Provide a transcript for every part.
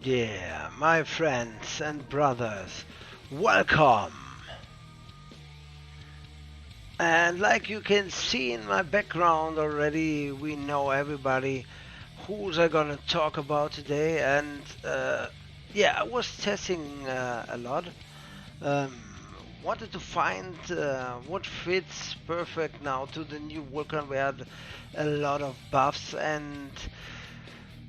Yeah, my friends and brothers, welcome! And like you can see in my background already, we know everybody who's I gonna talk about today. And yeah, I was testing a lot. Um, Wanted to find what fits perfect now to the new Vulcan. We had a lot of buffs and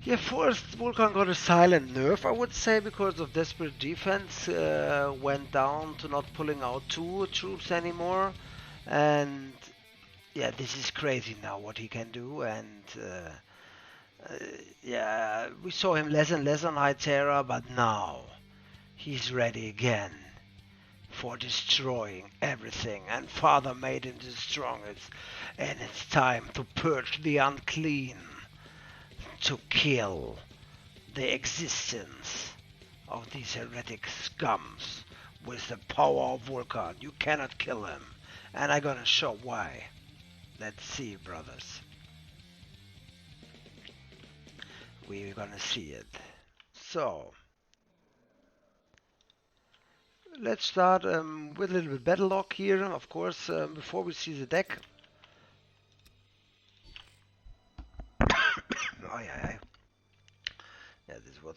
yeah, first Vulkan got a silent nerf, I would say, because of desperate defense. Went down to not pulling out two troops anymore, and yeah, this is crazy now what he can do. And uh, yeah, we saw him less and less on High Terra, but now he's ready again for destroying everything. And Father made him the strongest, and it's time to purge the unclean, to kill the existence of these heretic scums with the power of Vulcan. You cannot kill him. And I'm gonna show why. Let's see, brothers. We're gonna see it. So, let's start with a little bit battle log here, of course, before we see the deck. Oh, yeah. Yeah, this was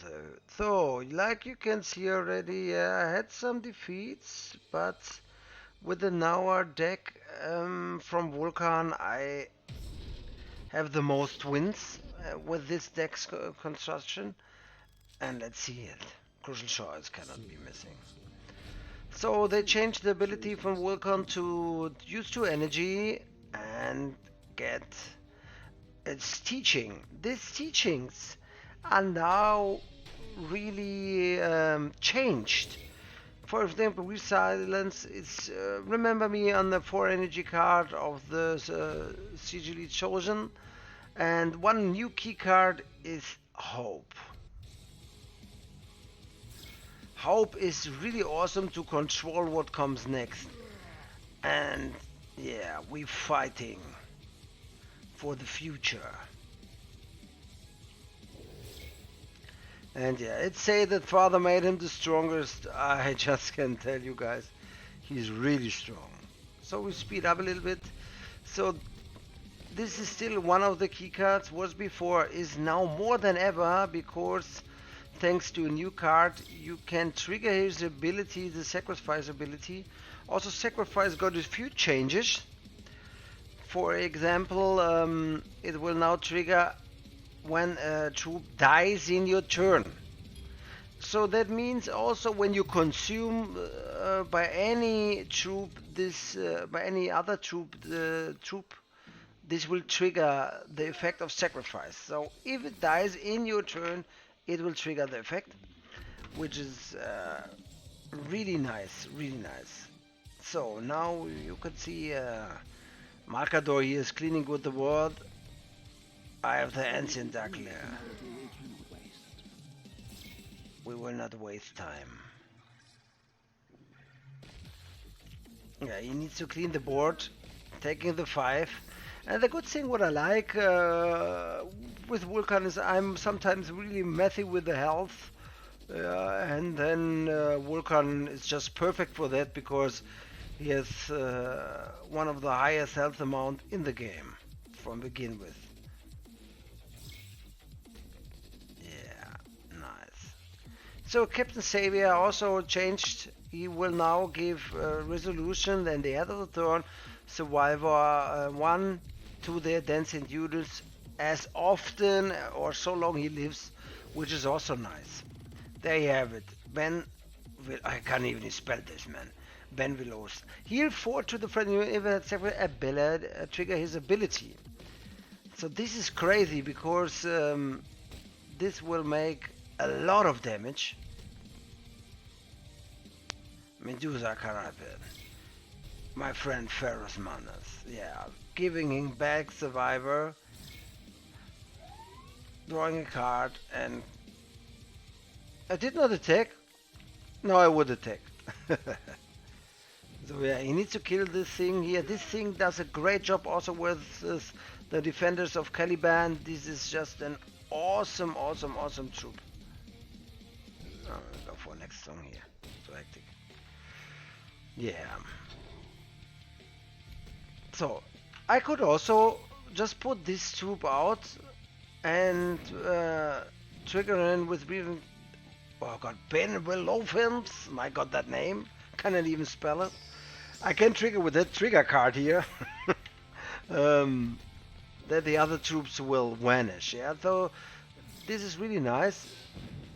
so, like you can see already, I had some defeats, but with the Nauer deck from Vulkan, I have the most wins with this deck's construction. And let's see it. Crucial Choice cannot be missing. So they changed the ability from Vulcan to use 2 energy and get its teaching. These teachings are now really changed. For example, Resilience is remember me on the 4 energy card of the Sigilly Chosen, and one new key card is Hope. Hope is really awesome to control what comes next. And yeah, we're fighting for the future. And yeah, it's say that Father made him the strongest. I just can tell you guys, he's really strong. So we speed up a little bit. So this is still one of the keycards. Was before, is now more than ever, because thanks to a new card you can trigger his ability, the sacrifice ability. Also, sacrifice got a few changes. For example, it will now trigger when a troop dies in your turn. So that means also when you consume by any troop this by any other troop the troop, this will trigger the effect of sacrifice. So if it dies in your turn, it will trigger the effect, which is really nice, really nice. So now you can see Markador here is cleaning with the ward. I have the ancient Darkler. We will not waste time. Yeah, he needs to clean the board, taking the 5. And the good thing what I like with Vulkan is I'm sometimes really messy with the health. And then Vulkan is just perfect for that, because he has one of the highest health amount in the game from begin with. Yeah, nice. So Captain Savior also changed. He will now give resolution and the end of the turn survivor 1 to their dancing units as often or so long he lives, which is also nice. There you have it. Ben will, I can't even spell this, man. Ben Willows. Heal 4 to the friendly if ability trigger his ability. So this is crazy, because this will make a lot of damage. Medusa Carapet. My friend Ferrous Manas. Yeah, giving him back survivor, drawing a card, and I did not attack. No, I would attack. So yeah, he needs to kill this thing here. This thing does a great job also with the defenders of Caliban. This is just an awesome, awesome, awesome troop. I'll go for next song here. So hectic. Yeah. So I could also just put this troop out and trigger in with breathing. Oh god, Ben Willowfilms. My god, that name. Cannot even spell it. I can trigger with that trigger card here. That the other troops will vanish. Yeah, so this is really nice.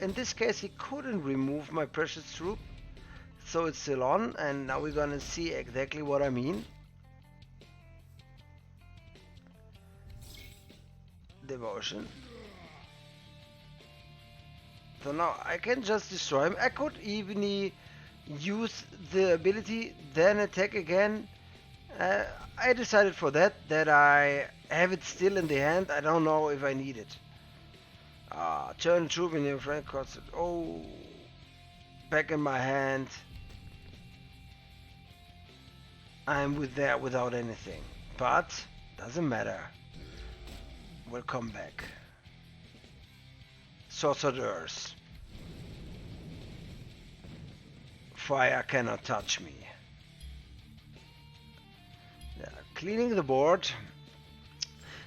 In this case, he couldn't remove my precious troop, so it's still on, and now we're gonna see exactly what I mean. Devotion. So now I can just destroy him. I could even use the ability, then attack again. I decided for that I have it still in the hand. I don't know if I need it. Turn troop in your friend cost it. Oh, back in my hand. I'm with there without anything, but doesn't matter. We'll come back. Sorcerers. Fire cannot touch me. Yeah, cleaning the board.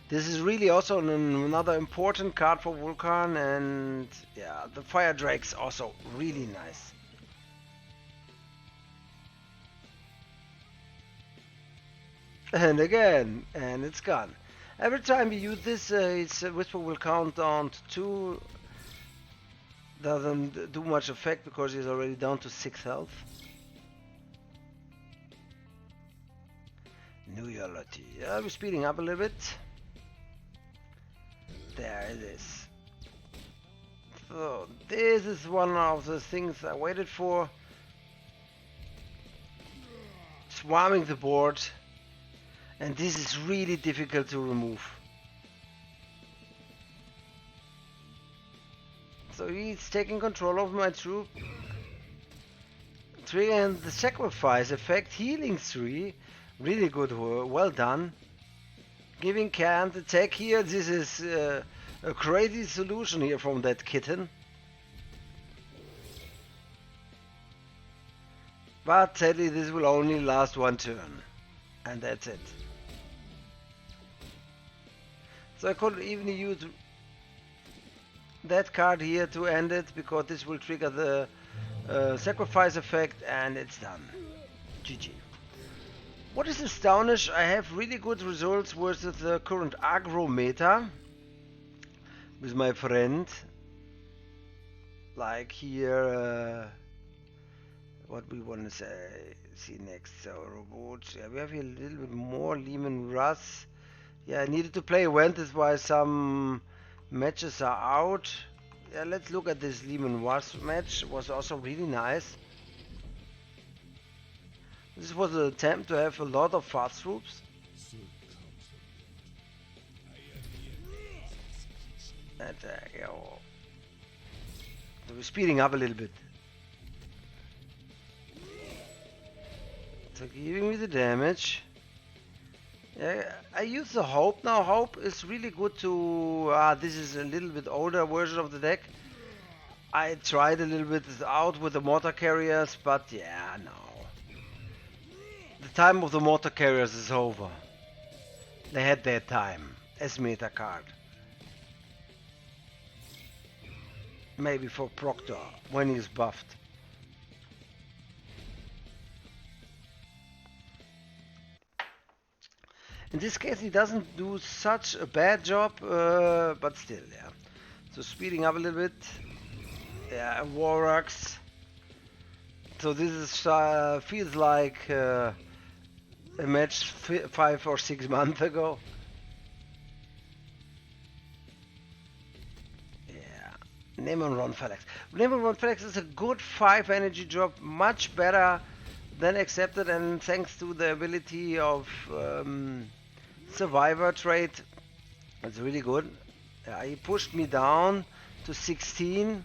This is really also another important card for Vulkan, and yeah, the Fire Drake's also really nice. And again, and it's gone. Every time you use this, its Whisper will count down to 2. Doesn't do much effect because he's already down to 6 health. Superiority. Yeah, we're speeding up a little bit. There it is. So this is one of the things I waited for. Swarming the board, and this is really difficult to remove. So he's taking control of my troop. Triggering the sacrifice effect, healing 3. Really good work, well done. Giving can't attack here. This is a crazy solution here from that kitten. But sadly this will only last one turn. And that's it. So I could even use that card here to end it, because this will trigger the sacrifice effect, and it's done. GG. What is astonished, I have really good results versus the current aggro meta with my friend. Like here, what we want to see next. So robots. Yeah, we have here a little bit more Lehman Russ. Yeah, I needed to play event, that's why some matches are out. Yeah, let's look at this Lehman Russ match. It was also really nice. This was an attempt to have a lot of fast troops. And yeah, so we're speeding up a little bit. So giving me the damage. Yeah, I use the Hope now. Hope is really good to... this is a little bit older version of the deck. I tried a little bit out with the mortar carriers, but yeah, no. The time of the mortar carriers is over. They had their time as meta card. Maybe for Proctor when he's buffed. In this case he doesn't do such a bad job, but still, yeah. So speeding up a little bit. Yeah, Warrocks. So this is feels like a match 5 or 6 months ago. Yeah, Nemon Ron Felix. Nemon Ron Felix is a good 5 energy drop, much better than accepted, and thanks to the ability of Survivor trait, it's really good. He pushed me down to 16.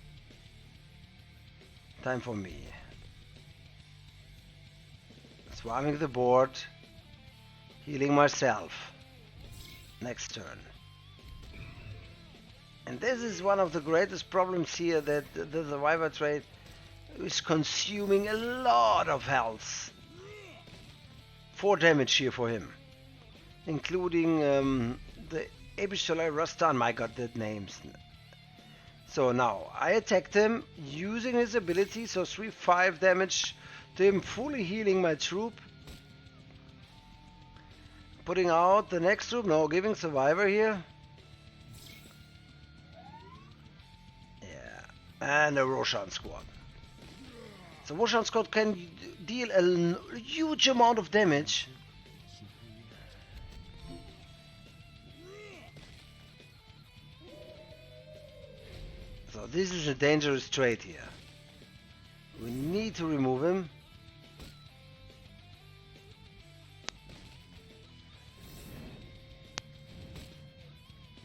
Time for me. Swarming the board. Healing myself. Next turn. And this is one of the greatest problems here, that the survivor trait is consuming a lot of health. 4 damage here for him, including the Epistolar Rastan. My god, that names. So now I attacked him using his ability, so 3-5 damage to him, fully healing my troop. Putting out the next troop, no, giving survivor here. Yeah, and a Roshan squad. So Roshan squad can deal a huge amount of damage. So this is a dangerous trait here. We need to remove him.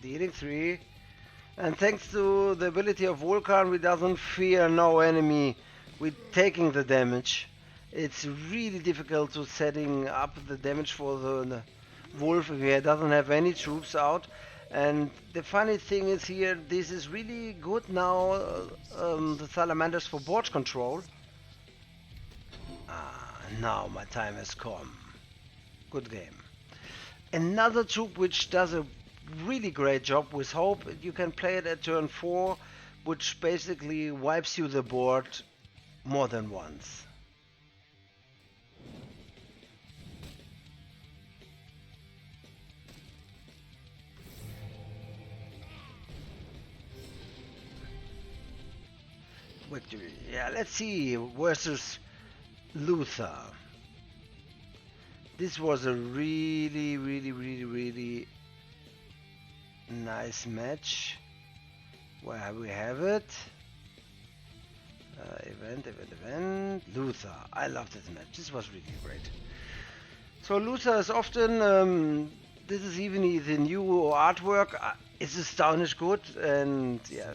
Dealing 3. And thanks to the ability of Vulkan, we doesn't fear no enemy with taking the damage. It's really difficult to setting up the damage for the wolf if he doesn't have any troops out. And the funny thing is here, this is really good now, the salamanders for board control. Now my time has come. Good game. Another troop which does a really great job with hope. You can play it at turn 4, which basically wipes you the board more than once. Victory. Yeah, let's see. Versus Luther. This was a really nice match. Where we have it. Event. Luther. I love this match. This was really great. So Luther is often, this is even the new artwork. It's astonished good, and yeah,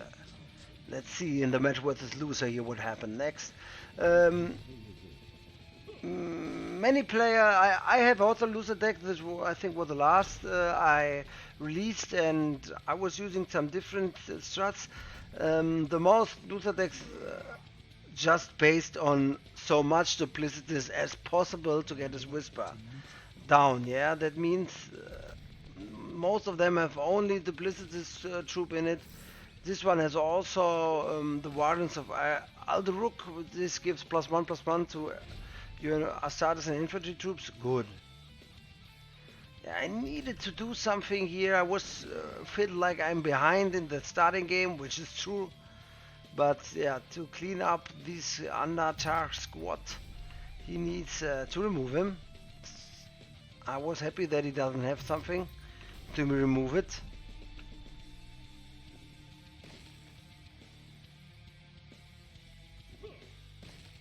let's see in the match versus Luther here what happened next. Many player, I have also Luther deck. This I think was the last I released, and I was using some different strats. The most Luther decks just based on so much duplicities as possible to get his whisper down. Yeah, that means most of them have only duplicities troop in it. This one has also the Wardens of Alderuk. This gives +1/+1 to your Astartes and infantry troops. Good. Yeah, I needed to do something here. I was feel like I'm behind in the starting game, which is true. But yeah, to clean up this Andatar squad, he needs to remove him. I was happy that he doesn't have something to remove it.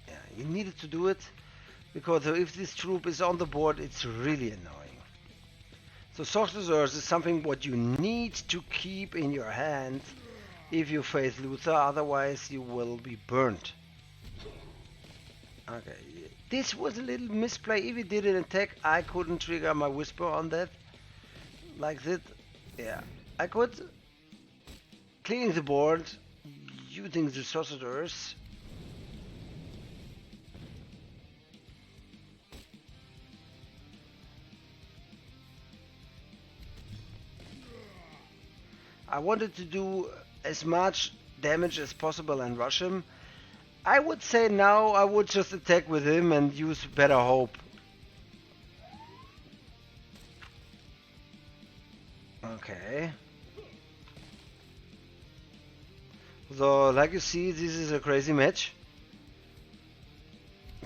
Yeah, he needed to do it, because if this troop is on the board, it's really annoying. So Sorcerers is something what you need to keep in your hand if you face Luther, otherwise you will be burnt. Okay, this was a little misplay. If he did an attack, I couldn't trigger my whisper on that. Like that, yeah. I could. Cleaning the board, using the Sorcerers. I wanted to do as much damage as possible and rush him. I would say now I would just attack with him and use better hope. Okay. So, like you see, this is a crazy match.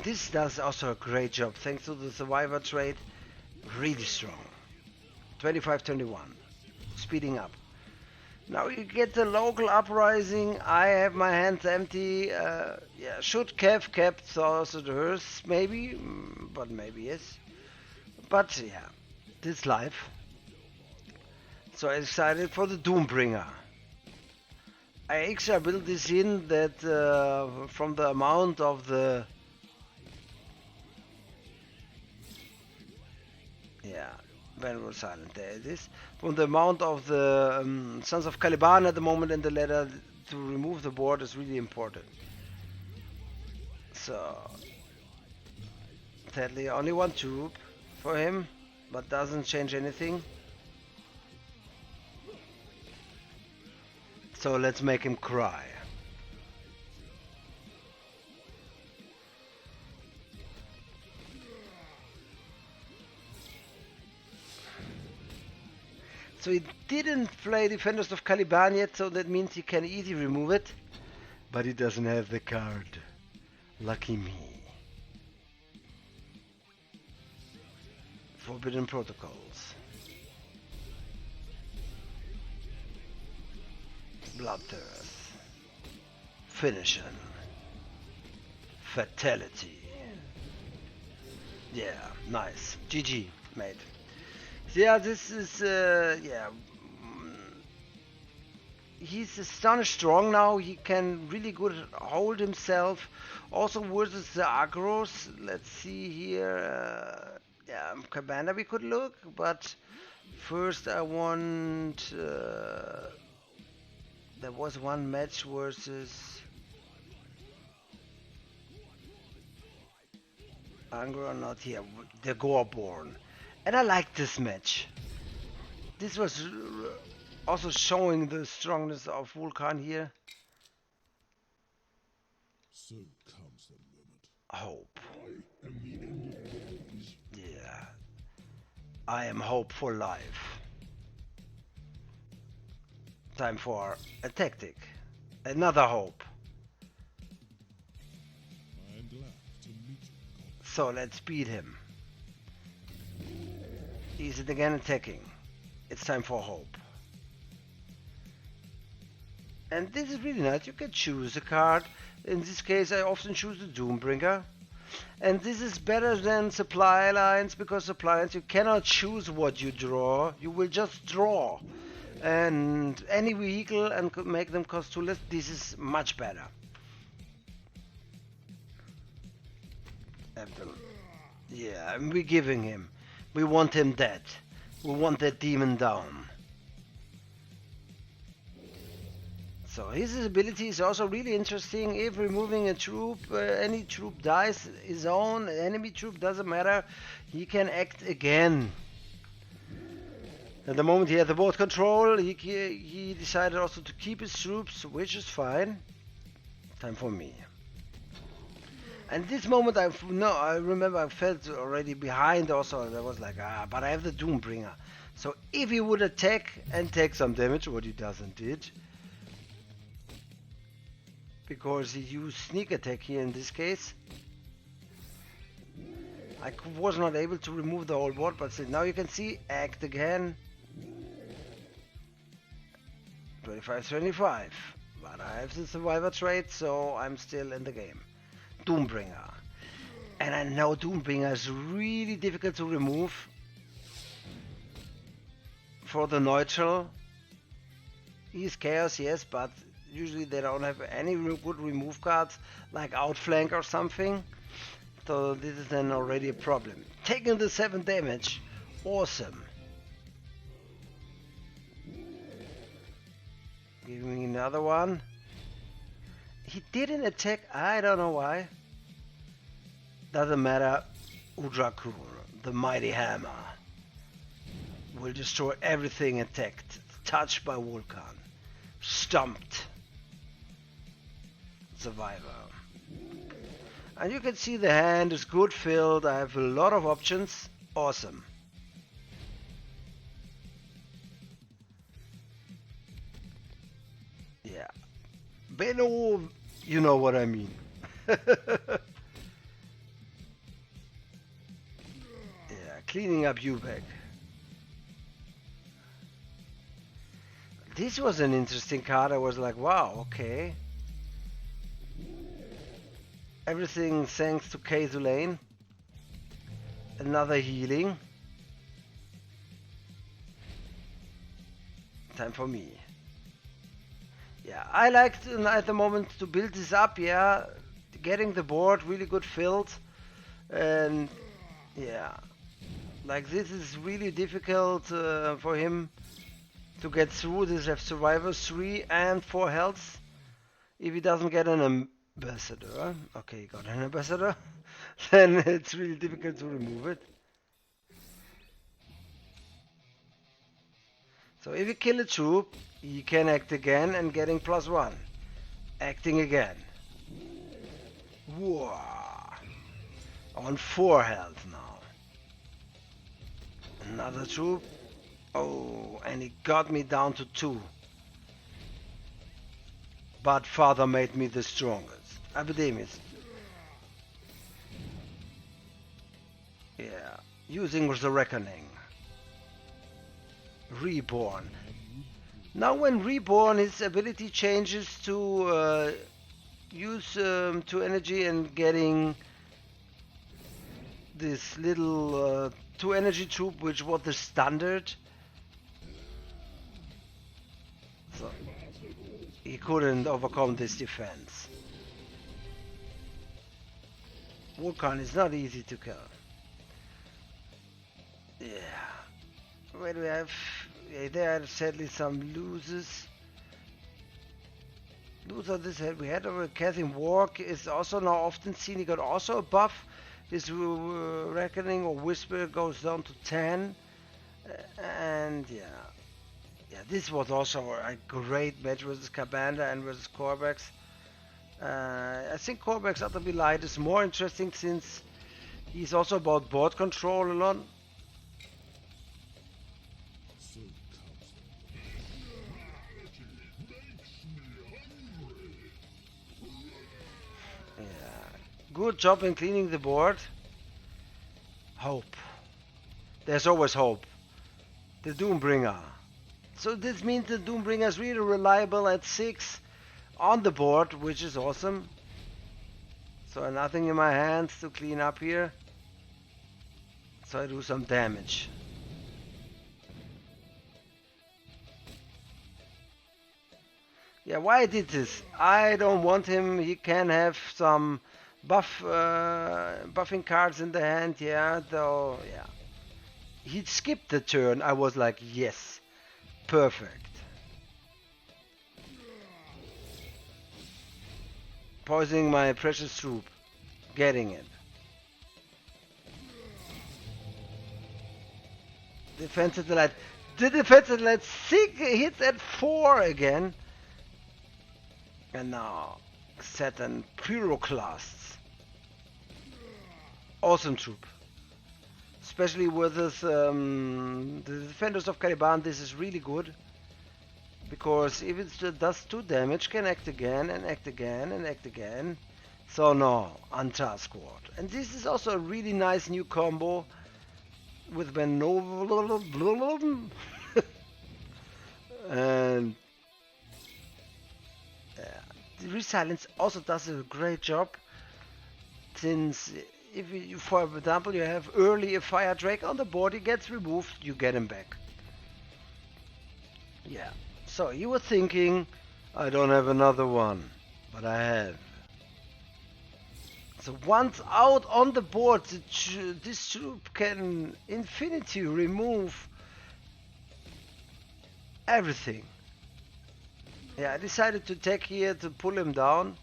This does also a great job, thanks to the survivor trait. Really strong. 25-21. Speeding up. Now you get the local uprising. I have my hands empty. Yeah, should have kept Sorcerers, maybe, but maybe yes. But yeah, this life. So I decided for the Doombringer. I extra built this in that from the amount of the... Yeah, Venerable Silent, there it is. From the amount of the Sons of Caliban at the moment in the ladder to remove the board is really important. So, sadly, only one troop for him, but doesn't change anything. So let's make him cry. So he didn't play Defenders of Caliban yet, so that means he can easily remove it. But he doesn't have the card. Lucky me. Forbidden Protocols. Bloodthirst. Finish him. Fatality. Yeah, nice. GG, mate. Yeah, this is, yeah. He's astonished strong now. He can really good hold himself. Also versus the Aggros. Let's see here. Yeah, Cabana we could look, but first I want. There was one match versus Aggro, not here. The Goreborn. And I like this match. This was also showing the strongness of Vulkan here. So comes the moment. Hope. Yeah. I am hope for life. Time for a tactic. Another hope. I am glad to meet you. So let's beat him. Is it again attacking? It's time for hope. And this is really nice. You can choose a card. In this case, I often choose the Doombringer. And this is better than supply lines, because supply lines you cannot choose what you draw. You will just draw. And any vehicle and make them cost 2 less. This is much better. Yeah, and we're giving him. We want him dead. We want that demon down. So his ability is also really interesting. If removing a troop, any troop dies, his own enemy troop, doesn't matter. He can act again. At the moment he had the board control, he decided also to keep his troops, which is fine. Time for me. And this moment I remember I felt already behind also. I was like, but I have the Doombringer. So if he would attack and take some damage, what he doesn't did, because he used sneak attack here in this case, I was not able to remove the whole board, but now you can see, act again. 25-25. But I have the survivor trait, so I'm still in the game. Doombringer. And I know Doombringer is really difficult to remove for the neutral. He's chaos, yes, but usually they don't have any good remove cards like Outflank or something. So this is then already a problem. Taking the 7 damage, awesome. Give me another one. He didn't attack, I don't know why. Doesn't matter. Udrakur, the mighty hammer, will destroy everything attacked, touched by Vulkan. Stumped. Survivor. And you can see the hand is good filled. I have a lot of options. Awesome. Yeah. Beno, you know what I mean. Yeah, cleaning up Ubek. This was an interesting card. I was like, wow, okay. Everything thanks to Kazulane. Another healing. Time for me. Yeah, I like at the moment to build this up, yeah. Getting the board really good filled. And yeah. Like this is really difficult for him to get through. This have survivors 3 and 4 health. If he doesn't get an ambassador, okay, he got an ambassador, then it's really difficult to remove it. So if you kill a troop, he can act again and getting +1. Acting again. Whoa. On 4 health now. Another troop. Oh, and he got me down to 2. But father made me the strongest. Epidemics. Yeah. Using the reckoning. Reborn. Now when reborn, his ability changes to use 2 energy and getting this little 2 energy troop, which was the standard. So he couldn't overcome this defense. Vulkan is not easy to kill. Yeah. Where do we have? Yeah, there are sadly some losers. Loser this head we had over Catherine Walk is also now often seen. He got also a buff. His reckoning or whisper goes down to 10. And yeah, this was also a great match versus Cabanda and versus Corbex. I think Corbex ought to be light is more interesting since he's also about board control a lot. So comes Yeah, good job in cleaning the board. Hope. There's always hope. The Doombringer. So this means the Doombringer is really reliable at 6 on the board, which is awesome. So nothing in my hands to clean up here. So I do some damage. Yeah, why I did this? I don't want him. He can have some buffing cards in the hand. Yeah, though. Yeah, he skipped the turn. I was like, yes, perfect. Poisoning my precious troop. Getting it. Defense satellite. The defense satellite hits at 4 again. And now Saturn Pyroclasts. Awesome troop. Especially with this, the defenders of Caliban, this is really good. Because if it does 2 damage, can act again and act again and act again. So no, Anta Squad. And this is also a really nice new combo with Benova and the Resilience also does a great job, since if you, for example, you have early a Fire Drake on the board, he gets removed, you get him back. Yeah, so you were thinking, I don't have another one, but I have. So once out on the board, this troop can infinity remove everything. Yeah, I decided to take here to pull him down.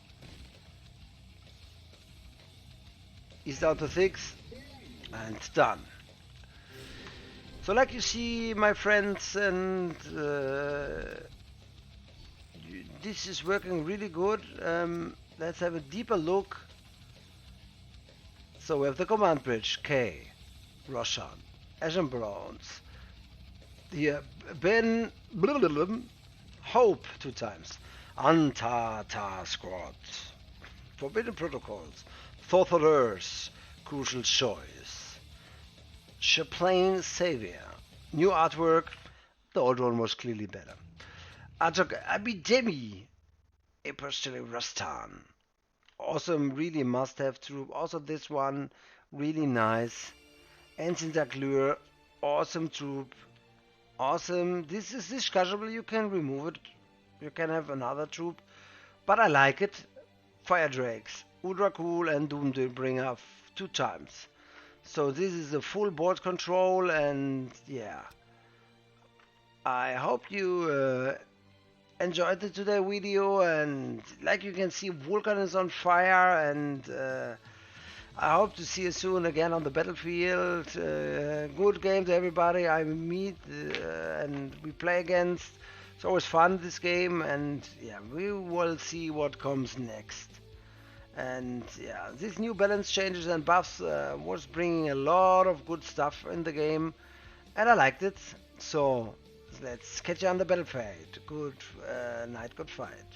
He's down to 6 and done. So like you see, my friends, and this is working really good. Let's have a deeper look. So we have the command bridge, K, Roshan, Asian Browns, the Ben, Hope 2 times, Antata Squad, Forbidden Protocols, Sorcerers, Crucial Choice, Chaplain Savior, new artwork, the old one was clearly better. Ajak Abidemi, Epistole Rastan, awesome, really must-have troop. Also this one, really nice. Ancient Allure, awesome troop. Awesome. This is discussable. You can remove it. You can have another troop, but I like it. Fire Drakes, Ultra cool, and Doombringer 2 times. So this is a full board control, and yeah, I hope you enjoyed the today video. And like you can see, Vulkan is on fire, and I hope to see you soon again on the battlefield. Good game to everybody I meet and we play against. It's always fun, this game, and yeah, we will see what comes next. And yeah, these new balance changes and buffs was bringing a lot of good stuff in the game, and I liked it. So let's catch you on the battlefield. Good night, good fight.